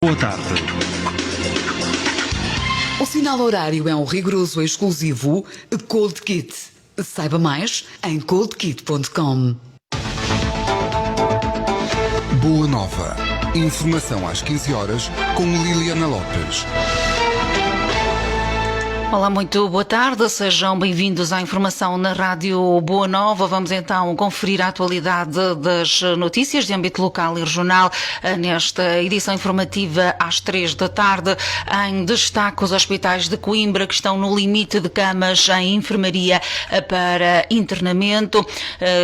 Boa tarde. O sinal horário é um rigoroso exclusivo Cold Kit. Saiba mais em coldkit.com. Boa Nova. Informação às 15 horas com Liliana Lopes. Olá, muito boa tarde, sejam bem-vindos à informação na Rádio Boa Nova. Vamos então conferir a atualidade das notícias de âmbito local e regional nesta edição informativa às 3 da tarde. Em destaque, os hospitais de Coimbra que estão no limite de camas em enfermaria para internamento.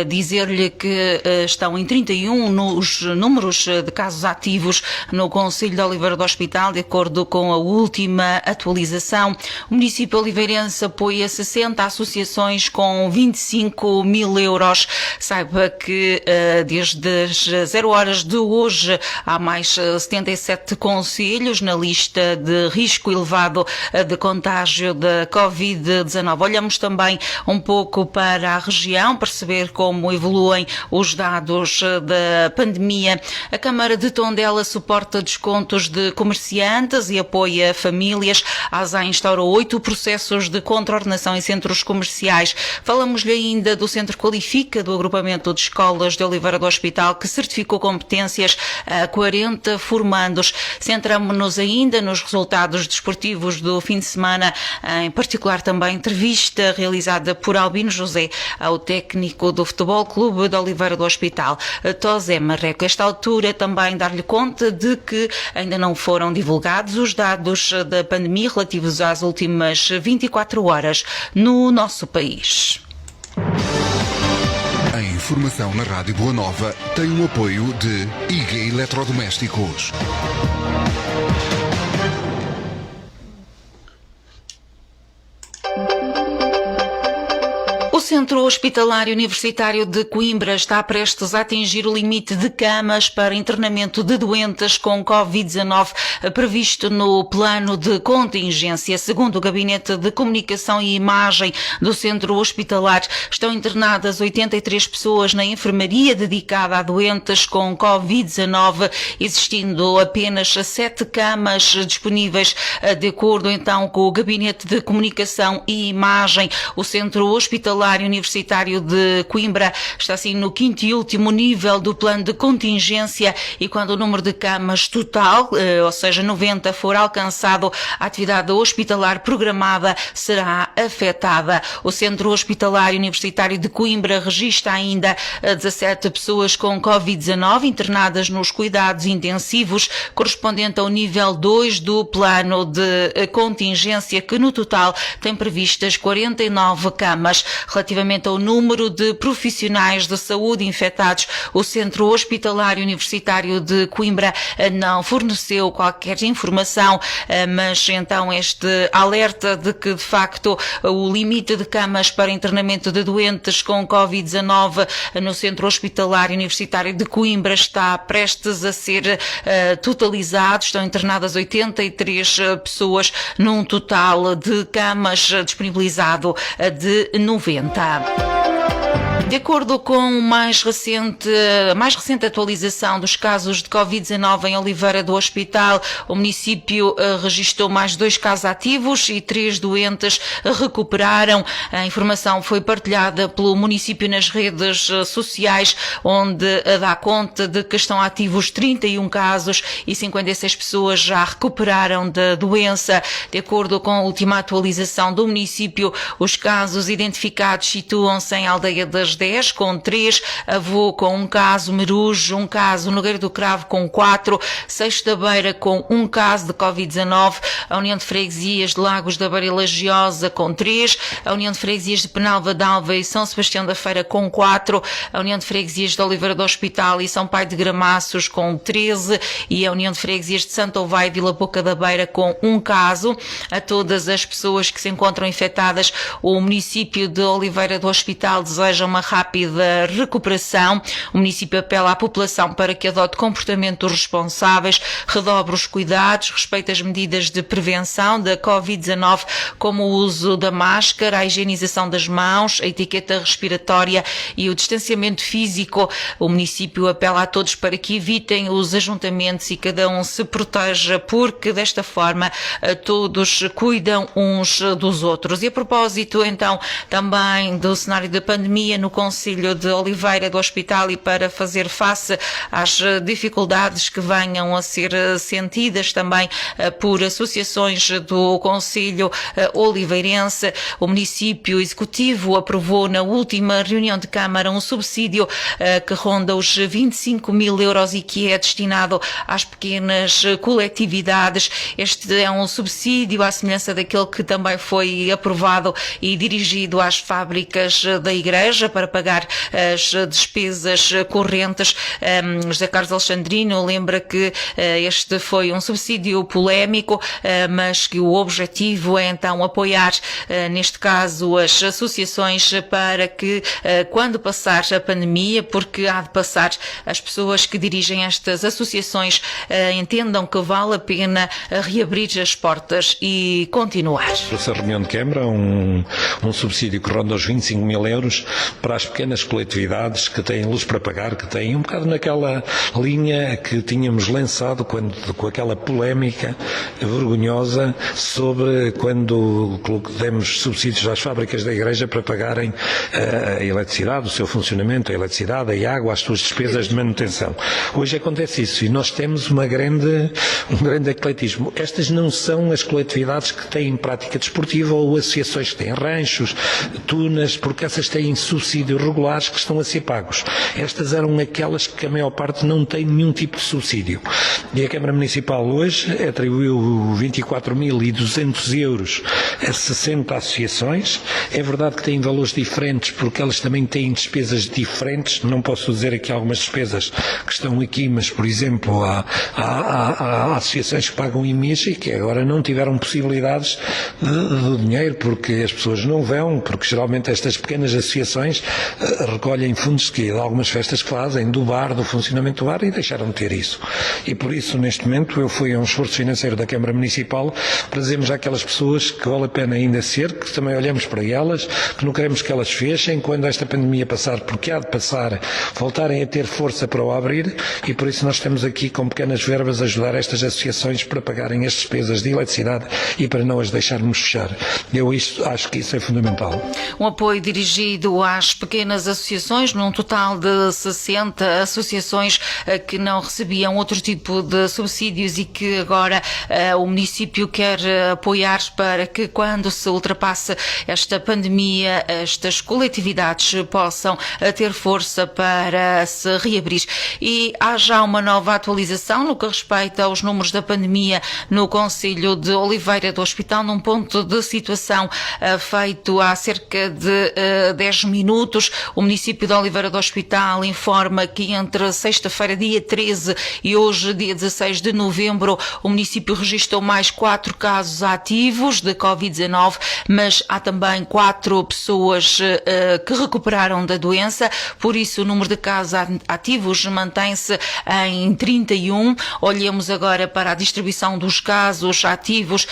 Dizer-lhe que estão em 31 nos números de casos ativos no Concelho de Oliveira do Hospital, de acordo com a última atualização. O município oliveirense apoia 60 associações com 25 mil euros. Saiba que desde as 0 horas de hoje há mais 77 concelhos na lista de risco elevado de contágio da Covid-19. Olhamos também um pouco para a região, perceber como evoluem os dados da pandemia. A Câmara de Tondela suporta descontos de comerciantes e apoia famílias. A ASA instaurou 8 processos de contraordenação em centros comerciais. Falamos-lhe ainda do Centro Qualifica, do agrupamento de escolas de Oliveira do Hospital, que certificou competências a 40 formandos. Centramos-nos ainda nos resultados desportivos do fim de semana, em particular também entrevista realizada por Albino José ao técnico do Futebol Clube de Oliveira do Hospital, Tosé Marreco. Esta altura também dar-lhe conta de que ainda não foram divulgados os dados da pandemia relativos às últimas 24 horas no nosso país. A informação na Rádio Boa Nova tem o apoio de IG Eletrodomésticos. O Centro Hospitalar Universitário de Coimbra está prestes a atingir o limite de camas para internamento de doentes com Covid-19 previsto no plano de contingência. Segundo o Gabinete de Comunicação e Imagem do Centro Hospitalar, estão internadas 83 pessoas na enfermaria dedicada a doentes com Covid-19, existindo apenas 7 camas disponíveis. De acordo então com o Gabinete de Comunicação e Imagem, o Centro Hospitalar Universitário de Coimbra está assim no 5º e último nível do plano de contingência, e quando o número de camas total, ou seja 90, for alcançado, a atividade hospitalar programada será afetada. O Centro Hospitalar Universitário de Coimbra registra ainda 17 pessoas com Covid-19 internadas nos cuidados intensivos, correspondente ao nível 2 do plano de contingência, que no total tem previstas 49 camas. Relativamente ao número de profissionais de saúde infectados, o Centro Hospitalar Universitário de Coimbra não forneceu qualquer informação, mas então este alerta de que de facto o limite de camas para internamento de doentes com Covid-19 no Centro Hospitalar Universitário de Coimbra está prestes a ser totalizado. Estão internadas 83 pessoas num total de camas disponibilizado de 90. De acordo com a mais recente atualização dos casos de Covid-19 em Oliveira do Hospital, o município registrou mais 2 casos ativos e 3 doentes recuperaram. A informação foi partilhada pelo município nas redes sociais, onde dá conta de que estão ativos 31 casos e 56 pessoas já recuperaram da doença. De acordo com a última atualização do município, os casos identificados situam-se em Aldeia das 10, com 3, Avô com 1 caso, Merujo 1 caso, Nogueira do Cravo com 4, Seixo da Beira com 1 caso de Covid-19, a União de Freguesias de Lagos da Beira e Lagiosa com 3, a União de Freguesias de Penalva d'Alva e São Sebastião da Feira com 4, a União de Freguesias de Oliveira do Hospital e São Pai de Gramaços com 13 e a União de Freguesias de Santo Ovaio e Vila Pouca da Beira com 1 caso. A todas as pessoas que se encontram infectadas, o município de Oliveira do Hospital deseja uma rápida recuperação. O município apela à população para que adote comportamentos responsáveis, redobre os cuidados, respeite as medidas de prevenção da Covid-19, como o uso da máscara, a higienização das mãos, a etiqueta respiratória e o distanciamento físico. O município apela a todos para que evitem os ajuntamentos e cada um se proteja, porque desta forma todos cuidam uns dos outros. E a propósito, então, também do cenário da pandemia no Concelho de Oliveira do Hospital e para fazer face às dificuldades que venham a ser sentidas também por associações do Concelho oliveirense, o município executivo aprovou na última reunião de Câmara um subsídio que ronda os 25 mil euros e que é destinado às pequenas coletividades. Este é um subsídio à semelhança daquele que também foi aprovado e dirigido às fábricas da Igreja para pagar as despesas correntes. José Carlos Alexandrino lembra que este foi um subsídio polémico, mas que o objetivo é então apoiar, neste caso, as associações para que, quando passar a pandemia, porque há de passar, as pessoas que dirigem estas associações entendam que vale a pena reabrir as portas e continuar. Essa reunião de Câmara, um subsídio que ronda os 25 mil euros para as pequenas coletividades que têm luz para pagar, que têm um bocado naquela linha que tínhamos lançado com aquela polémica vergonhosa sobre quando demos subsídios às fábricas da Igreja para pagarem a eletricidade, o seu funcionamento, a eletricidade, a água, as suas despesas de manutenção. Hoje acontece isso e nós temos um grande ecletismo. Estas não são as coletividades que têm prática desportiva ou associações que têm ranchos, tunas, porque essas têm subsídios regulares que estão a ser pagos. Estas eram aquelas que a maior parte não tem nenhum tipo de subsídio. E a Câmara Municipal hoje atribuiu 24.200 euros a 60 associações. É verdade que têm valores diferentes porque elas também têm despesas diferentes. Não posso dizer aqui algumas despesas que estão aqui, mas, por exemplo, há associações que pagam IMIS e que agora não tiveram possibilidades do dinheiro porque as pessoas não vão, porque geralmente estas pequenas associações recolhem fundos de algumas festas que fazem, do bar, do funcionamento do bar, e deixaram de ter isso. E por isso, neste momento, eu fui a um esforço financeiro da Câmara Municipal para dizermos àquelas pessoas que vale a pena ainda ser, que também olhamos para elas, que não queremos que elas fechem quando esta pandemia passar, porque há de passar, voltarem a ter força para o abrir, e por isso nós estamos aqui com pequenas verbas a ajudar estas associações para pagarem as despesas de eletricidade e para não as deixarmos fechar. Eu acho que isso é fundamental. Um apoio dirigido às pequenas associações, num total de 60 associações que não recebiam outro tipo de subsídios e que agora o município quer apoiar para que, quando se ultrapasse esta pandemia, estas coletividades possam ter força para se reabrir. E há já uma nova atualização no que respeita aos números da pandemia no Concelho de Oliveira do Hospital, num ponto de situação feito há cerca de 10 minutos. O município de Oliveira do Hospital informa que entre sexta-feira, dia 13, e hoje, dia 16 de novembro, o município registrou mais 4 casos ativos de Covid-19, mas há também 4 pessoas que recuperaram da doença, por isso o número de casos ativos mantém-se em 31. Olhemos agora para a distribuição dos casos ativos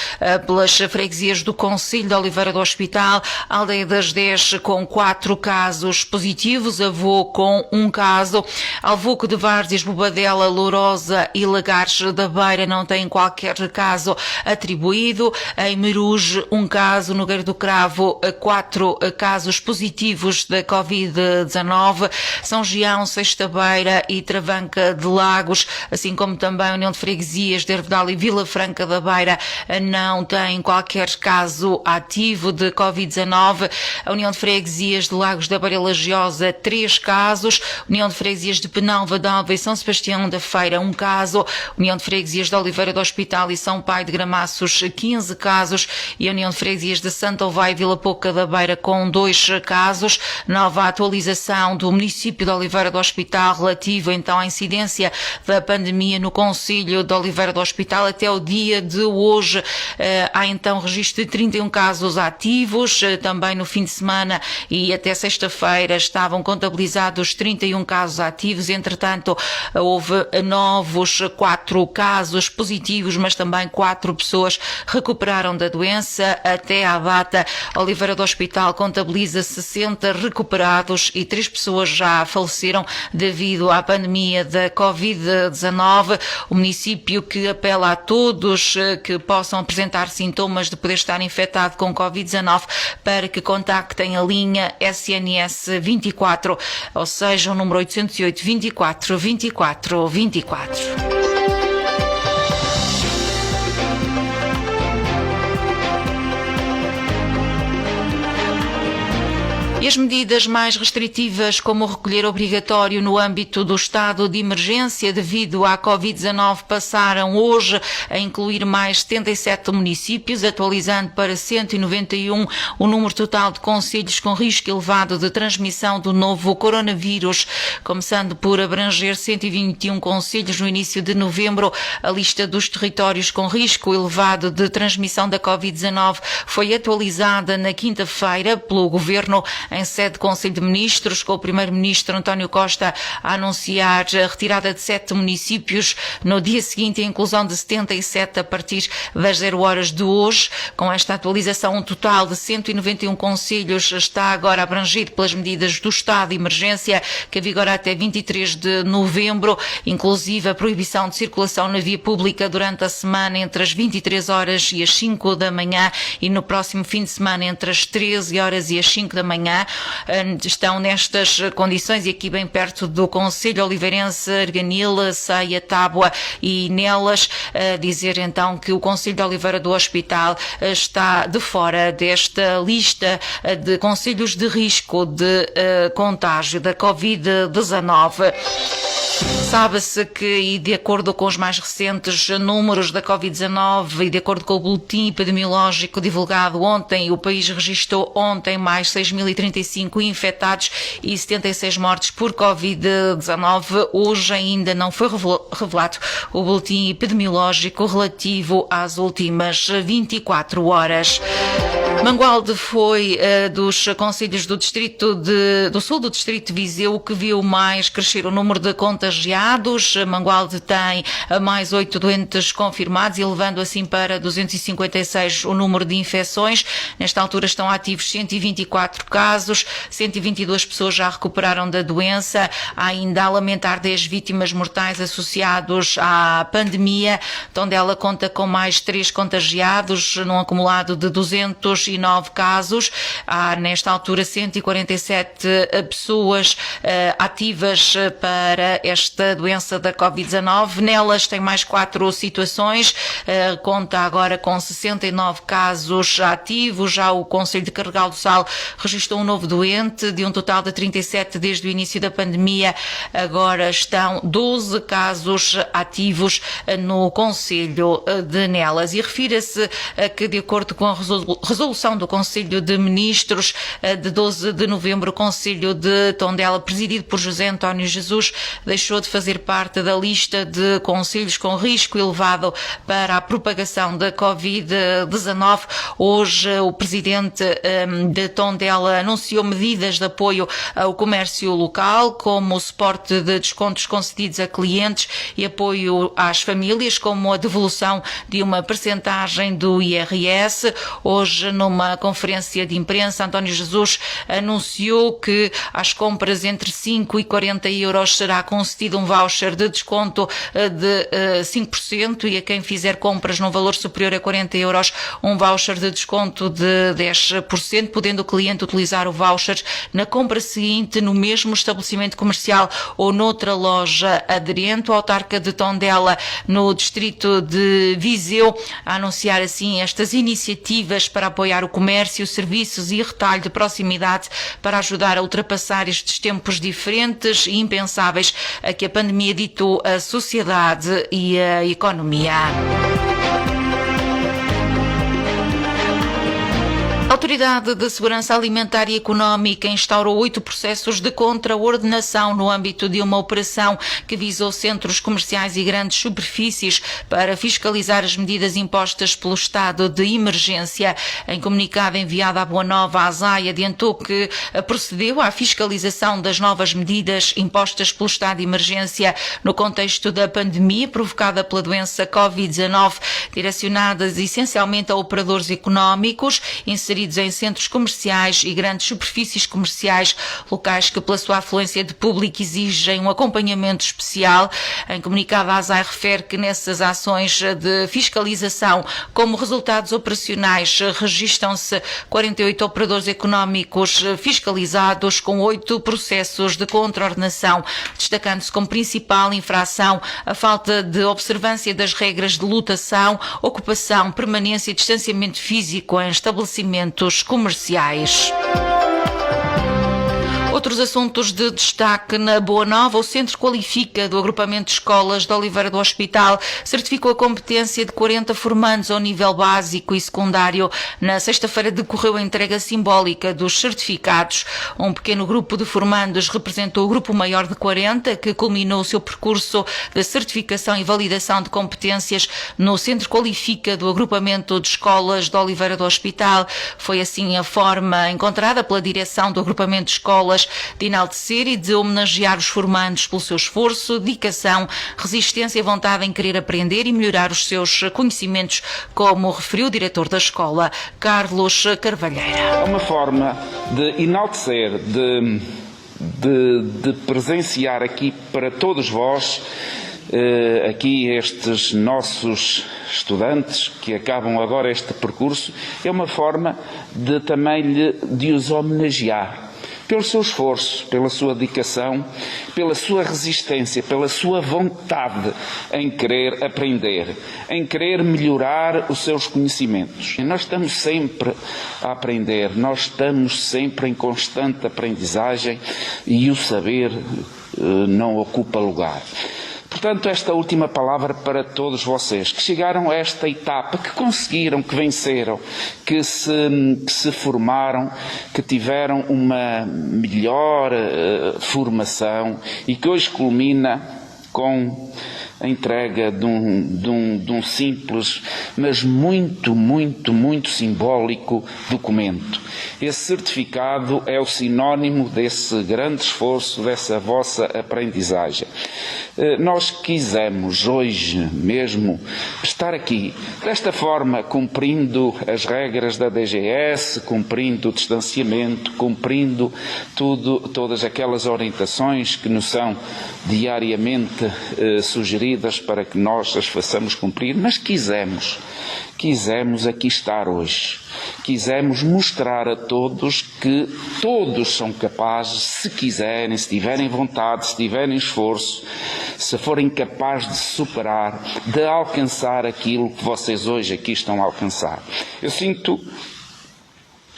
pelas freguesias do Concelho de Oliveira do Hospital. Aldeia das 10 com 4 casos positivos, Avô com 1 caso, Alvoco de Várzeas, Bobadela, Lourosa e Lagares da Beira não têm qualquer caso atribuído. Em Meruge, 1 caso, Nogueira do Cravo, 4 casos positivos da Covid-19, São Gião, Sexta Beira e Travanca de Lagos, assim como também a União de Freguesias de Hervedal e Vila Franca da Beira não têm qualquer caso ativo de Covid-19. A União de Freguesias de Lagos da Beira Lagiosa, 3 casos, União de Freguesias de Penalva d'Alva e São Sebastião da Feira, 1 caso, União de Freguesias de Oliveira do Hospital e São Pai de Gramaços, 15 casos, e a União de Freguesias de Santa Ovai e Vila Pouca da Beira com 2 casos. Nova atualização do município de Oliveira do Hospital relativa então à incidência da pandemia no Concelho de Oliveira Oliveira do Hospital. Até o dia de hoje há então registro de 31 casos ativos. Também no fim de semana e até sexta-feira estavam contabilizados 31 casos ativos. Entretanto, houve novos 4 casos positivos, mas também 4 pessoas recuperaram da doença. Até à data, Oliveira do Hospital contabiliza 60 recuperados e 3 pessoas já faleceram devido à pandemia da Covid-19. O município que apela a todos que possam apresentar sintomas de poder estar infectado com Covid-19 para que contactem a linha SNS 24, ou seja, o número 808 24 24 24. E as medidas mais restritivas, como o recolher obrigatório no âmbito do estado de emergência devido à Covid-19, passaram hoje a incluir mais 77 municípios, atualizando para 191 o número total de concelhos com risco elevado de transmissão do novo coronavírus, começando por abranger 121 concelhos no início de novembro. A lista dos territórios com risco elevado de transmissão da Covid-19 foi atualizada na quinta-feira pelo Governo em sede de Conselho de Ministros, com o Primeiro-Ministro António Costa a anunciar a retirada de 7 municípios no dia seguinte e a inclusão de 77 a partir das 0 horas de hoje. Com esta atualização, um total de 191 concelhos está agora abrangido pelas medidas do estado de emergência, que vigora até 23 de novembro, inclusive a proibição de circulação na via pública durante a semana entre as 23 horas e as 5 da manhã e no próximo fim de semana entre as 13 horas e as 5 da manhã. Estão nestas condições e aqui bem perto do Concelho Oliveirense, Arganil, Ceia, Tábua e Nelas. Dizer então que o Concelho de Oliveira do Hospital está de fora desta lista de concelhos de risco de contágio da Covid-19. Sabe-se que, e de acordo com os mais recentes números da Covid-19 e de acordo com o boletim epidemiológico divulgado ontem, o país registrou ontem mais 6.035 infectados e 76 mortes por Covid-19. Hoje ainda não foi revelado o boletim epidemiológico relativo às últimas 24 horas. Mangualde foi dos concelhos do sul do distrito de Viseu que viu mais crescer o número de contagiados. Mangualde tem mais 8 doentes confirmados, elevando assim para 256 o número de infecções. Nesta altura estão ativos 124 casos, 122 pessoas já recuperaram da doença. Há ainda a lamentar 10 vítimas mortais associados à pandemia. Tondela conta com mais 3 contagiados, num acumulado de 209 casos. Há nesta altura 147 pessoas ativas para esta doença da Covid-19. Nelas tem mais 4 situações, conta agora com 69 casos ativos. Já o Concelho de Carregal do Sal registrou um novo doente, de um total de 37 desde o início da pandemia. Agora estão 12 casos ativos no Concelho de Nelas. E refira-se que, de acordo com a resolução do Conselho de Ministros de 12 de novembro, o Conselho de Tondela, presidido por José António Jesus, deixou de fazer parte da lista de concelhos com risco elevado para a propagação da Covid-19. Hoje, o presidente de Tondela anunciou medidas de apoio ao comércio local, como o suporte de descontos concedidos a clientes e apoio às famílias, como a devolução de uma percentagem do IRS. Hoje, numa conferência de imprensa, António Jesus anunciou que às compras entre 5 e 40 euros será concedido um voucher de desconto de 5% e a quem fizer compras num valor superior a 40 euros um voucher de desconto de 10%, podendo o cliente utilizar o voucher na compra seguinte no mesmo estabelecimento comercial ou noutra loja aderente. O autarca de Tondela, no distrito de Viseu, a anunciar assim estas iniciativas para apoiar o comércio, serviços e retalho de proximidade para ajudar a ultrapassar estes tempos diferentes e impensáveis a que a pandemia ditou a sociedade e a economia. A Autoridade de Segurança Alimentar e Económica instaurou 8 processos de contraordenação no âmbito de uma operação que visou centros comerciais e grandes superfícies para fiscalizar as medidas impostas pelo estado de emergência. Em comunicado enviado à Boa Nova, a ASAI adiantou que procedeu à fiscalização das novas medidas impostas pelo estado de emergência no contexto da pandemia provocada pela doença Covid-19, direcionadas essencialmente a operadores económicos inseridos em centros comerciais e grandes superfícies comerciais, locais que, pela sua afluência de público, exigem um acompanhamento especial. Em comunicado, a ASAI refere que nessas ações de fiscalização, como resultados operacionais, registram-se 48 operadores económicos fiscalizados com 8 processos de contraordenação, destacando-se como principal infração a falta de observância das regras de lotação, ocupação, permanência e distanciamento físico em estabelecimentos comerciais. Outros assuntos de destaque na Boa Nova. O Centro Qualifica do Agrupamento de Escolas de Oliveira do Hospital certificou a competência de 40 formandos ao nível básico e secundário. Na sexta-feira decorreu a entrega simbólica dos certificados. Um pequeno grupo de formandos representou o grupo maior de 40, que culminou o seu percurso de certificação e validação de competências no Centro Qualifica do Agrupamento de Escolas de Oliveira do Hospital. Foi assim a forma encontrada pela direção do Agrupamento de Escolas de enaltecer e de homenagear os formandos pelo seu esforço, dedicação, resistência e vontade em querer aprender e melhorar os seus conhecimentos, como referiu o diretor da escola, Carlos Carvalheira. É uma forma de enaltecer, de presenciar aqui para todos vós, aqui estes nossos estudantes que acabam agora este percurso, é uma forma de também de os homenagear pelo seu esforço, pela sua dedicação, pela sua resistência, pela sua vontade em querer aprender, em querer melhorar os seus conhecimentos. E nós estamos sempre a aprender, nós estamos sempre em constante aprendizagem e o saber não ocupa lugar. Portanto, esta última palavra para todos vocês que chegaram a esta etapa, que conseguiram, que venceram, que se formaram, que tiveram uma melhor formação e que hoje culmina com a entrega de um simples, mas muito simbólico documento. Esse certificado é o sinónimo desse grande esforço, dessa vossa aprendizagem. Nós quisemos hoje mesmo estar aqui, desta forma, cumprindo as regras da DGS, cumprindo o distanciamento, cumprindo todas aquelas orientações que nos são diariamente sugeridas para que nós as façamos cumprir, mas quisemos aqui estar hoje. Quisemos mostrar a todos que todos são capazes, se quiserem, se tiverem vontade, se tiverem esforço, se forem capazes de superar, de alcançar aquilo que vocês hoje aqui estão a alcançar. Eu sinto,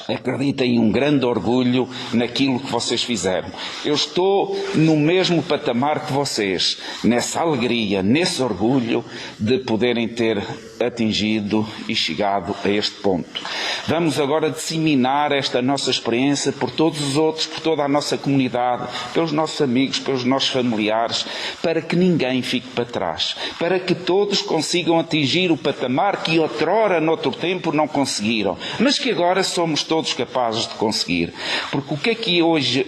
acreditem, um grande orgulho naquilo que vocês fizeram. Eu estou no mesmo patamar que vocês, nessa alegria, nesse orgulho de poderem ter atingido e chegado a este ponto. Vamos agora disseminar esta nossa experiência por todos os outros, por toda a nossa comunidade, pelos nossos amigos, pelos nossos familiares, para que ninguém fique para trás, para que todos consigam atingir o patamar que outrora, noutro tempo, não conseguiram, mas que agora somos todos capazes de conseguir. Porque o que é que hoje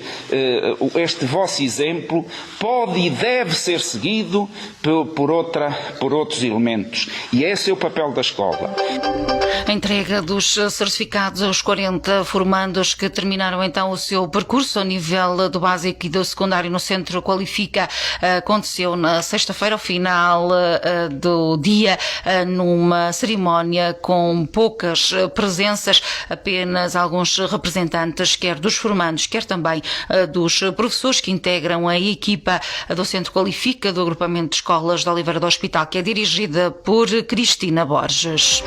este vosso exemplo pode e deve ser seguido por outros elementos. E esse é o papel da escola. A entrega dos certificados aos 40 formandos que terminaram então o seu percurso ao nível do básico e do secundário no Centro Qualifica aconteceu na sexta-feira, ao final do dia, numa cerimónia com poucas presenças, apenas alguns representantes, quer dos formandos, quer também dos professores que integram a equipa do Centro Qualifica do Agrupamento de Escolas de Oliveira do Hospital, que é dirigida por Cristina Borges.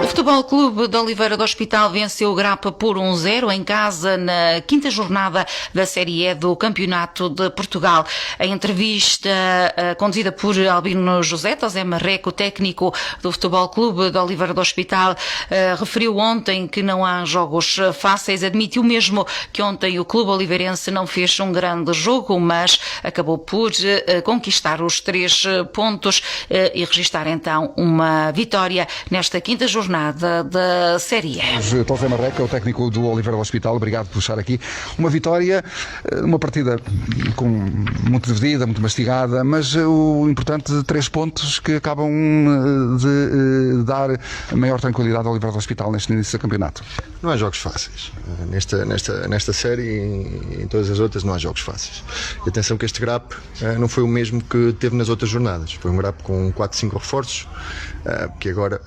O Futebol Clube de Oliveira do Hospital venceu o Grapa por 1-0 em casa na 5ª jornada da Série E do Campeonato de Portugal. A entrevista conduzida por Albino José Marreco, técnico do Futebol Clube de Oliveira do Hospital, referiu ontem que não há jogos fáceis. Admitiu mesmo que ontem o clube oliveirense não fez um grande jogo, mas acabou por conquistar os 3 pontos e registrar então uma vitória nesta 5ª jornada da Série E. José Marreco é o técnico do Oliveira do Hospital, obrigado por estar aqui. Uma vitória, uma partida muito dividida, muito mastigada, mas o importante, 3 pontos que acabam de dar maior tranquilidade ao Oliveira do Hospital neste início do campeonato. Não há jogos fáceis. Nesta série e em todas as outras não há jogos fáceis. E atenção que este GRAP não foi o mesmo que teve nas outras jornadas. Foi um GRAP com 4, 5 reforços, que agora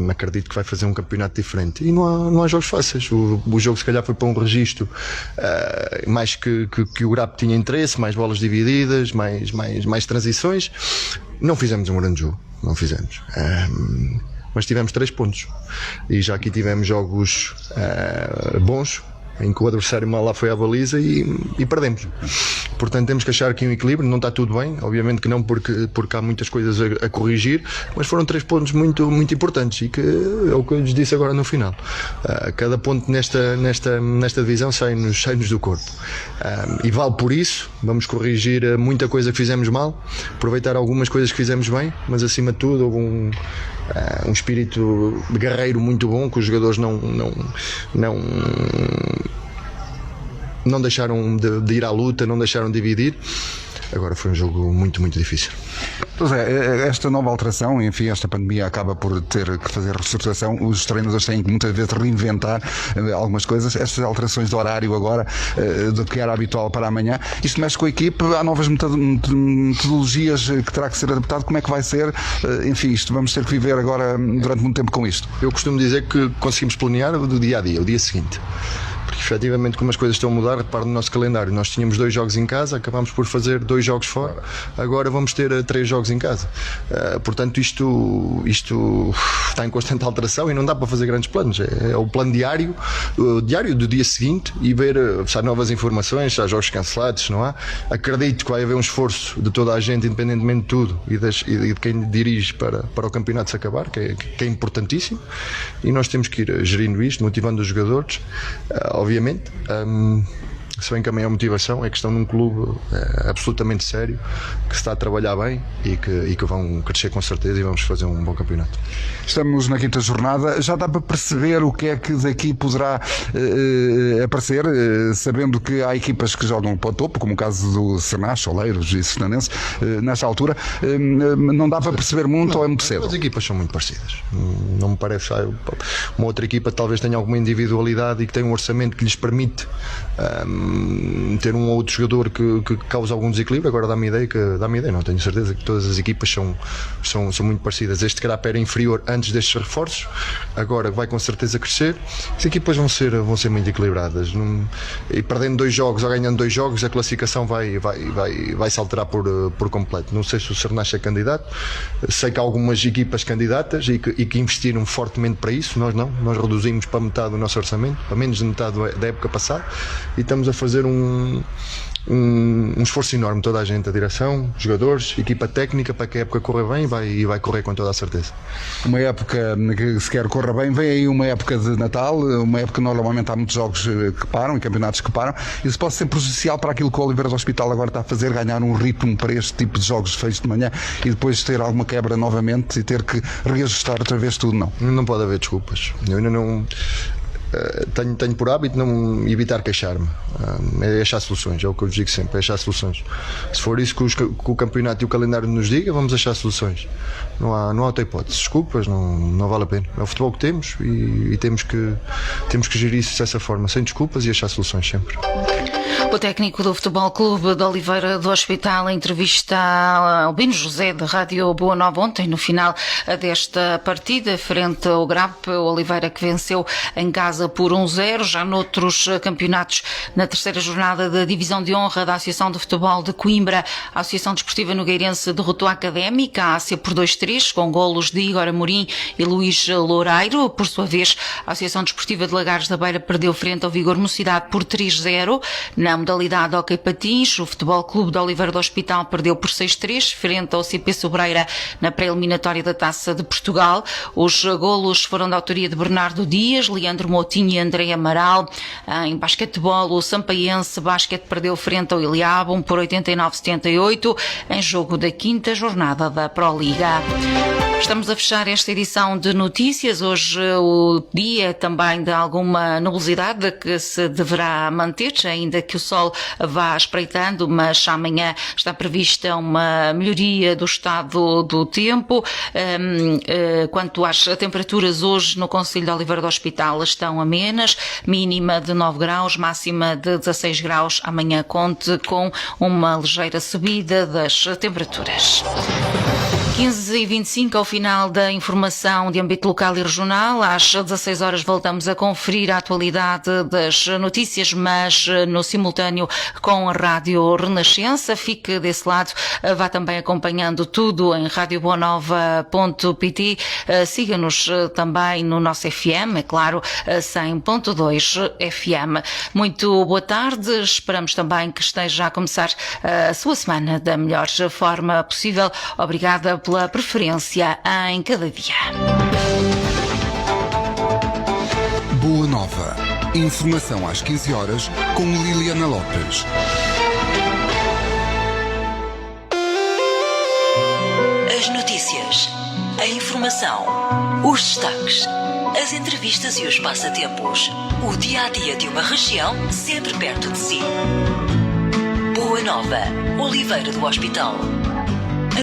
acredito que vai fazer um campeonato diferente. E não há jogos fáceis. O jogo se calhar foi para um registro mais que o GRAP tinha interesse, mais bolas divididas, mais transições. Não fizemos um grande jogo, não fizemos. Mas tivemos 3 pontos. E já aqui tivemos jogos bons, em que o adversário mal lá foi à baliza e perdemos. Portanto, temos que achar aqui um equilíbrio. Não está tudo bem, obviamente que não, porque há muitas coisas a corrigir, mas foram 3 pontos muito, muito importantes e que é o que eu lhes disse agora no final. Cada ponto nesta divisão sai-nos do corpo. E vale por isso. Vamos corrigir muita coisa que fizemos mal, aproveitar algumas coisas que fizemos bem, mas acima de tudo houve um espírito guerreiro muito bom, que os jogadores não deixaram de ir à luta, não deixaram de dividir. Agora foi um jogo muito, muito difícil. Pois é, esta nova alteração, enfim, esta pandemia acaba por ter que fazer reestruturação. Os treinadores têm que muitas vezes reinventar algumas coisas. Estas alterações de horário agora, do que era habitual para amanhã, isto mexe com a equipe, há novas metodologias que terá que ser adaptado. Como é que vai ser? Enfim, isto vamos ter que viver agora durante muito tempo com isto. Eu costumo dizer que conseguimos planear do dia a dia, o dia seguinte. Efetivamente, como as coisas estão a mudar, repare no nosso calendário, nós tínhamos 2 jogos em casa, acabámos por fazer 2 jogos fora, agora vamos ter 3 jogos em casa. Portanto, isto está em constante alteração e não dá para fazer grandes planos. É o plano diário do dia seguinte e ver se há novas informações, se há jogos cancelados, se não há. Acredito que vai haver um esforço de toda a gente, independentemente de tudo, e de quem dirige para o campeonato se acabar, que é importantíssimo, e nós temos que ir gerindo isto, motivando os jogadores. Obviamente, se bem que a maior motivação é que estão num clube absolutamente sério, que se está a trabalhar bem e que vão crescer com certeza e vamos fazer um bom campeonato. Estamos na 5ª jornada, já dá para perceber o que é que daqui poderá aparecer, sabendo que há equipas que jogam para o topo, como o caso do Sernache, Oleiros e Sernanense, nesta altura, não dá para perceber muito ou é muito cedo? As equipas são muito parecidas, não me parece. Uma outra equipa talvez tenha alguma individualidade e que tenha um orçamento que lhes permite ter um ou outro jogador que causa algum desequilíbrio. Agora dá-me ideia, não tenho certeza que todas as equipas são muito parecidas. Este GRAP era inferior antes destes reforços, agora vai com certeza crescer. As equipas vão ser muito equilibradas, e perdendo 2 jogos ou ganhando 2 jogos, a classificação vai se alterar por completo. Não sei se o Sernache é candidato, sei que há algumas equipas candidatas e que investiram fortemente para isso. Nós não, nós reduzimos para metade do nosso orçamento, para menos de metade da época passada, e estamos a fazer um esforço enorme, toda a gente, a direção, jogadores, equipa técnica, para que a época corra bem e vai correr com toda a certeza. Uma época que sequer corra bem, vem aí uma época de Natal, uma época que normalmente há muitos jogos que param e campeonatos que param. Isso pode ser prejudicial para aquilo que o Oliveira do Hospital agora está a fazer, ganhar um ritmo para este tipo de jogos feitos de manhã e depois ter alguma quebra novamente e ter que reajustar outra vez tudo, não? Não pode haver desculpas. Eu ainda não... Tenho por hábito não evitar queixar-me, é achar soluções, é o que eu digo sempre, é achar soluções. Se for isso que o campeonato e o calendário nos diga, vamos achar soluções. Não há outra hipótese. Desculpas, não vale a pena. É o futebol que temos e temos que gerir isso dessa forma, sem desculpas e achar soluções sempre. O técnico do Futebol Clube de Oliveira do Hospital, em entrevista a Albino José, da Rádio Boa Nova, ontem, no final desta partida, frente ao Grap, o Oliveira que venceu em casa por 1-0, já noutros campeonatos, na terceira jornada da Divisão de Honra da Associação de Futebol de Coimbra, a Associação Desportiva Nogueirense derrotou a Académica, a ACE por 2-3, com golos de Igor Amorim e Luís Loureiro. Por sua vez, a Associação Desportiva de Lagares da Beira perdeu frente ao Vigor Mocidade por 3-0. Na modalidade Hóquei Patins, o Futebol Clube de Oliveira do Hospital perdeu por 6-3 frente ao CP Sobreira na pré-eliminatória da Taça de Portugal. Os golos foram da autoria de Bernardo Dias, Leandro Moutinho e André Amaral. Em basquetebol, o Sampaense Basquete perdeu frente ao Iliabum por 89-78 em jogo da quinta jornada da Proliga. Estamos a fechar esta edição de notícias. Hoje o dia também de alguma nebulosidade que se deverá manter, ainda que o sol vá espreitando, mas amanhã está prevista uma melhoria do estado do tempo. Quanto às temperaturas, hoje no Concelho de Oliveira do Hospital estão amenas, mínima de 9 graus, máxima de 16 graus. Amanhã conte com uma ligeira subida das temperaturas. 15h25, ao final da informação de âmbito local e regional. Às 16 horas voltamos a conferir a atualidade das notícias, mas no simultâneo com a Rádio Renascença. Fique desse lado, vá também acompanhando tudo em radioboanova.pt. Siga-nos também no nosso FM, é claro, 100.2 FM. Muito boa tarde, esperamos também que esteja a começar a sua semana da melhor forma possível. Obrigada pela preferência em cada dia. Boa Nova. Informação às 15 horas com Liliana Lopes. As notícias, a informação, os destaques, as entrevistas e os passatempos. O dia-a-dia de uma região sempre perto de si. Boa Nova, Oliveira do Hospital.